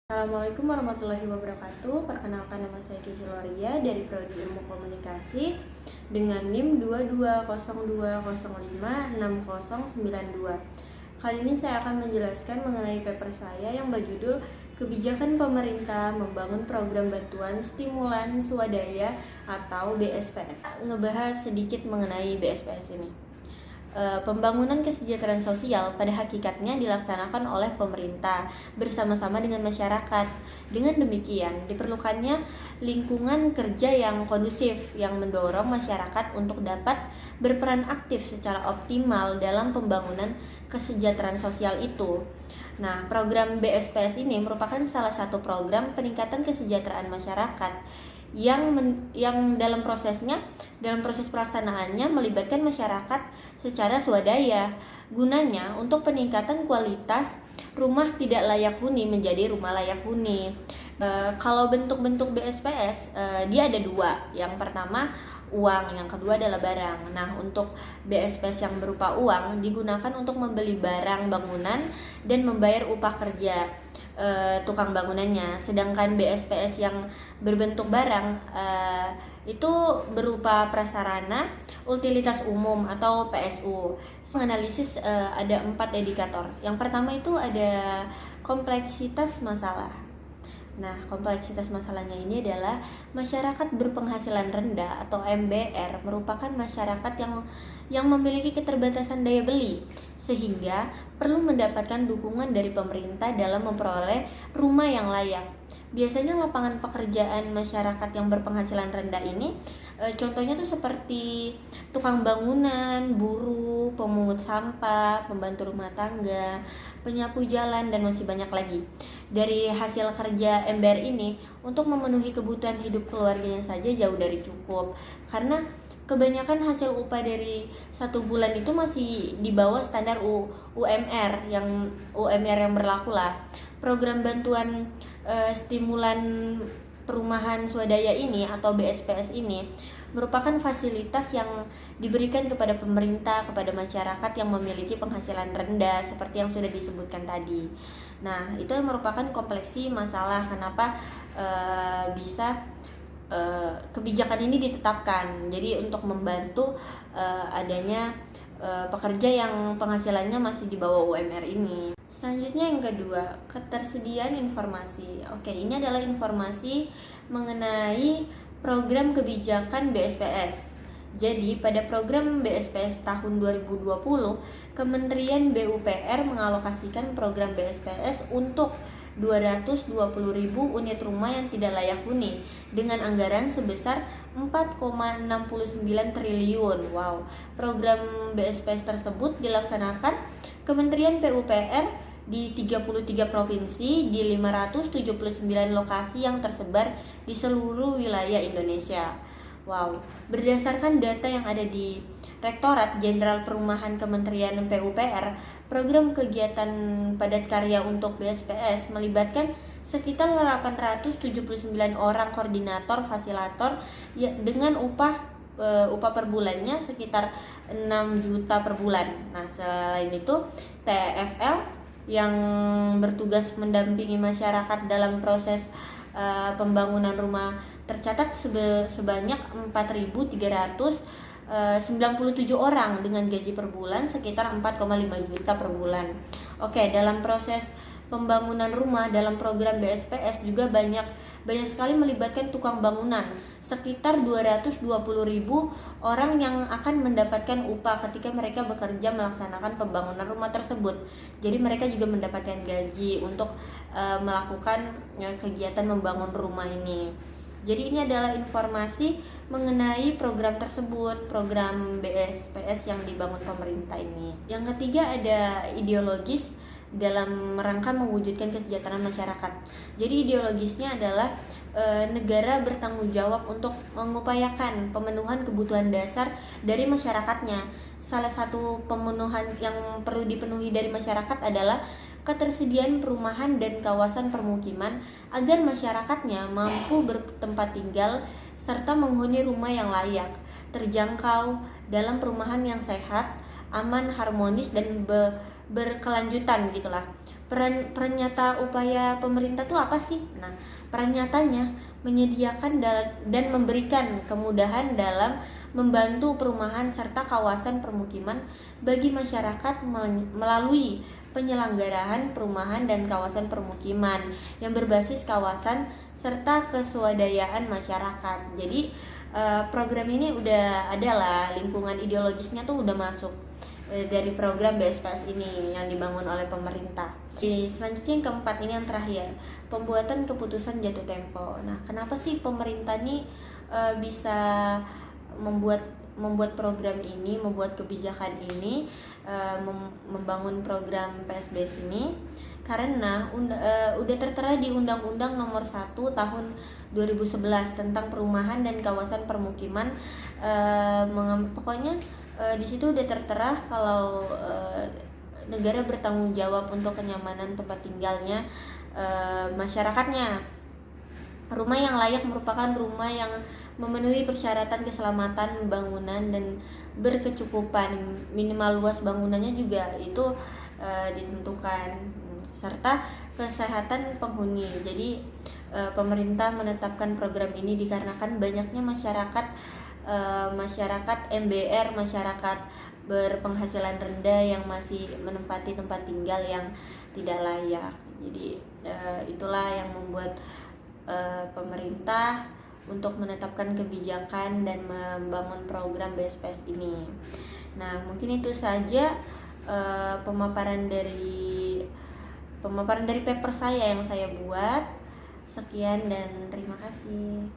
Assalamualaikum warahmatullahi wabarakatuh. Perkenalkan, nama saya Kiki Loria dari Prodi Ilmu Komunikasi dengan NIM 2202056092. Kali ini saya akan menjelaskan mengenai paper saya yang berjudul Kebijakan Pemerintah Membangun Program Bantuan Stimulan Swadaya atau BSPS. Ngebahas sedikit mengenai BSPS ini. Pembangunan kesejahteraan sosial pada hakikatnya dilaksanakan oleh pemerintah bersama-sama dengan masyarakat. Dengan demikian, diperlukannya lingkungan kerja yang kondusif yang mendorong masyarakat untuk dapat berperan aktif secara optimal dalam pembangunan kesejahteraan sosial itu. Nah, program BSPS ini merupakan salah satu program peningkatan kesejahteraan masyarakat yang dalam proses pelaksanaannya melibatkan masyarakat secara swadaya, gunanya untuk peningkatan kualitas rumah tidak layak huni menjadi rumah layak huni. Kalau bentuk-bentuk BSPS dia ada dua. Yang pertama uang, yang kedua adalah barang. Nah, untuk BSPS yang berupa uang digunakan untuk membeli barang bangunan dan membayar upah kerja tukang bangunannya. Sedangkan BSPS yang berbentuk barang itu berupa prasarana utilitas umum atau PSU. Menganalisis ada 4 indikator. Yang pertama itu ada kompleksitas masalah. Nah, kompleksitas masalahnya ini adalah masyarakat berpenghasilan rendah atau MBR merupakan masyarakat yang memiliki keterbatasan daya beli, sehingga perlu mendapatkan dukungan dari pemerintah dalam memperoleh rumah yang layak. Biasanya lapangan pekerjaan masyarakat yang berpenghasilan rendah ini contohnya tuh seperti tukang bangunan, buruh, pemungut sampah, pembantu rumah tangga, penyapu jalan, dan masih banyak lagi. Dari hasil kerja MBR ini untuk memenuhi kebutuhan hidup keluarganya saja jauh dari cukup, karena kebanyakan hasil upah dari 1 bulan itu masih di bawah standar UMR yang berlaku lah. Program bantuan stimulan perumahan swadaya ini atau BSPS ini merupakan fasilitas yang diberikan kepada pemerintah kepada masyarakat yang memiliki penghasilan rendah seperti yang sudah disebutkan tadi. Nah, itu merupakan kompleksi masalah kenapa bisa kebijakan ini ditetapkan. Jadi untuk membantu adanya pekerja yang penghasilannya masih di bawah UMR ini. Selanjutnya yang kedua, ketersediaan informasi. Oke, ini adalah informasi mengenai program kebijakan BSPS. Jadi, pada program BSPS tahun 2020, Kementerian PUPR mengalokasikan program BSPS untuk 220.000 unit rumah yang tidak layak huni dengan anggaran sebesar 4,69 triliun. Wow. Program BSPS tersebut dilaksanakan Kementerian PUPR di 33 provinsi di 579 lokasi yang tersebar di seluruh wilayah Indonesia. Wow, berdasarkan data yang ada di Rektorat Jenderal Perumahan Kementerian PUPR, program kegiatan padat karya untuk BSPS melibatkan sekitar 879 orang koordinator fasilitator dengan upah per bulannya sekitar 6 juta per bulan. Nah, selain itu TFL yang bertugas mendampingi masyarakat dalam proses pembangunan rumah tercatat sebanyak 4.397 orang dengan gaji per bulan sekitar 4,5 juta per bulan. Oke, dalam proses pembangunan rumah dalam program BSPS juga banyak sekali melibatkan tukang bangunan. Sekitar 220.000 orang yang akan mendapatkan upah ketika mereka bekerja melaksanakan pembangunan rumah tersebut. Jadi mereka juga mendapatkan gaji untuk melakukan kegiatan membangun rumah ini. Jadi ini adalah informasi mengenai program tersebut, program BSPS yang dibangun pemerintah ini. Yang ketiga ada ideologis dalam rangka mewujudkan kesejahteraan masyarakat. Jadi ideologisnya adalah negara bertanggung jawab untuk mengupayakan pemenuhan kebutuhan dasar dari masyarakatnya. Salah satu pemenuhan yang perlu dipenuhi dari masyarakat adalah ketersediaan perumahan dan kawasan permukiman agar masyarakatnya mampu bertempat tinggal serta menghuni rumah yang layak, terjangkau dalam perumahan yang sehat, aman, harmonis, dan berkelanjutan gitulah. Peran nyata upaya pemerintah itu apa sih? Nah, peran nyatanya menyediakan dan memberikan kemudahan dalam membantu perumahan serta kawasan permukiman bagi masyarakat melalui penyelenggaraan perumahan dan kawasan permukiman yang berbasis kawasan serta keswadayaan masyarakat. Jadi program ini udah ada lah, lingkungan ideologisnya tuh udah masuk dari program BSPS ini yang dibangun oleh pemerintah. Selanjutnya yang keempat, ini yang terakhir, pembuatan keputusan jatuh tempo. Nah, kenapa sih pemerintah ini bisa membuat program ini, membuat kebijakan ini, membangun program PSBS ini? Karena udah tertera di Undang-Undang Nomor 1 Tahun 2011 tentang perumahan dan kawasan permukiman. Pokoknya di situ udah tertera kalau negara bertanggung jawab untuk kenyamanan tempat tinggalnya masyarakatnya. Rumah yang layak merupakan rumah yang memenuhi persyaratan keselamatan bangunan dan berkecukupan. Minimal luas bangunannya juga itu ditentukan, serta kesehatan penghuni. Jadi pemerintah menetapkan program ini dikarenakan banyaknya masyarakat MBR, masyarakat berpenghasilan rendah yang masih menempati tempat tinggal yang tidak layak. Jadi itulah yang membuat pemerintah untuk menetapkan kebijakan dan membangun program BSPS ini. Nah, mungkin itu saja pemaparan dari paper saya yang saya buat. Sekian dan terima kasih.